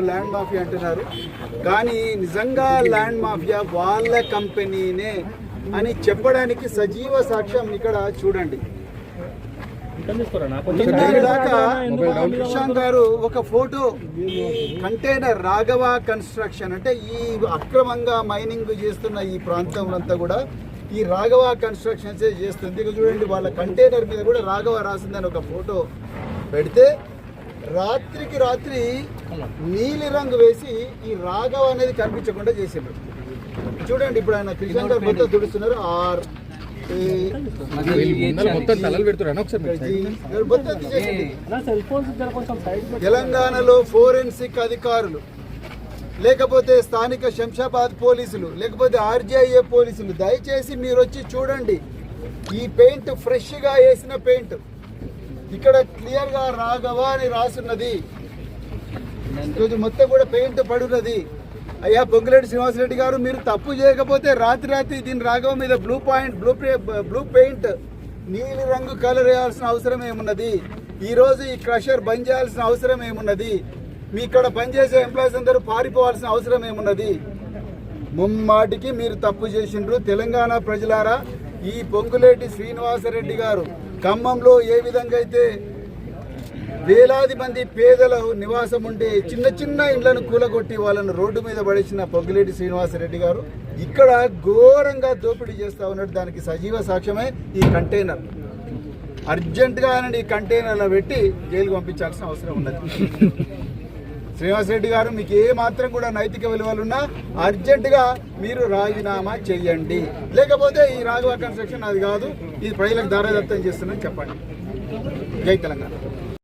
Land mafia అంటున్నారు, కానీ నిజంగా ల్యాండ్ మాఫియా వాళ్ళ కంపెనీనే అని చెప్పడానికి సజీవ సాక్ష్యం ఇక్కడ చూడండి. కిషాన్ గారు ఒక ఫోటో కంటైనర్ రాఘవ కన్స్ట్రక్షన్ అంటే ఈ అక్రమంగా మైనింగ్ చేస్తున్న ఈ ప్రాంతంలో అంతా కూడా ఈ రాఘవ కన్స్ట్రక్షన్స్ చేస్తుంది. ఇక చూడండి, వాళ్ళ కంటైనర్ మీద కూడా రాఘవ రాసిందని ఒక ఫోటో పెడితే రాత్రికి రాత్రి నీలి రంగు వేసి ఈ రాఘవ అనేది కనిపించకుండా చేసిండ్రు. చూడండి, ఇప్పుడు ఆయన కిషాన్ గారు మొత్తం తుడుస్తున్నారు. తెలంగాణలో ఫోరెన్సిక్ అధికారులు, లేకపోతే స్థానిక శంషాబాద్ పోలీసులు, లేకపోతే ఆర్జీఐఏ పోలీసులు, దయచేసి మీరు వచ్చి చూడండి. ఈ పెయింట్ ఫ్రెష్గా వేసిన పెయింట్, ఇక్కడ క్లియర్గా రాఘవ అని రాసున్నది. మొత్తం కూడా పెయింట్ పడున్నది. అయ్యా పొంగులేటి శ్రీనివాసరెడ్డి గారు, మీరు తప్పు చేయకపోతే రాత్రి దీని రాఘవ మీద బ్లూ పెయింట్ నీలి రంగు కలర్ వేయాల్సిన అవసరం ఏమున్నది? ఈరోజు ఈ క్రషర్ బంద్ చేయాల్సిన అవసరం ఏమున్నది? మీ ఇక్కడ పనిచేసే ఎంప్లాయీస్ అందరూ పారిపోవాల్సిన అవసరం ఏమున్నది? ముమ్మాటికి మీరు తప్పు చేసిండ్రు. తెలంగాణ ప్రజలారా, ఈ పొంగులేటి శ్రీనివాసరెడ్డి గారు ఖమ్మంలో ఏ విధంగా అయితే వేలాది మంది పేదల నివాసం ఉండే చిన్న ఇండ్లను కూలగొట్టి వాళ్ళను రోడ్డు మీద పడేసిన పొంగులేటి శ్రీనివాసరెడ్డి గారు ఇక్కడ ఘోరంగా దోపిడీ చేస్తూ ఉన్నాడు. దానికి సజీవ సాక్ష్యమే ఈ కంటైనర్. అర్జెంటుగా ఆయన ఈ కంటైనర్లో పెట్టి జైలుకు పంపించాల్సిన అవసరం ఉన్నది. శ్రీనివాసరెడ్డి గారు, మీకు ఏ మాత్రం కూడా నైతిక విలువలున్నా అర్జెంటుగా మీరు రాజీనామా చెయ్యండి, లేకపోతే ఈ రాఘవ కన్స్ట్రక్షన్ అది కాదు, ఇది ప్రజలకు దారాదత్తం చేస్తుందని చెప్పండి. జై తెలంగాణ.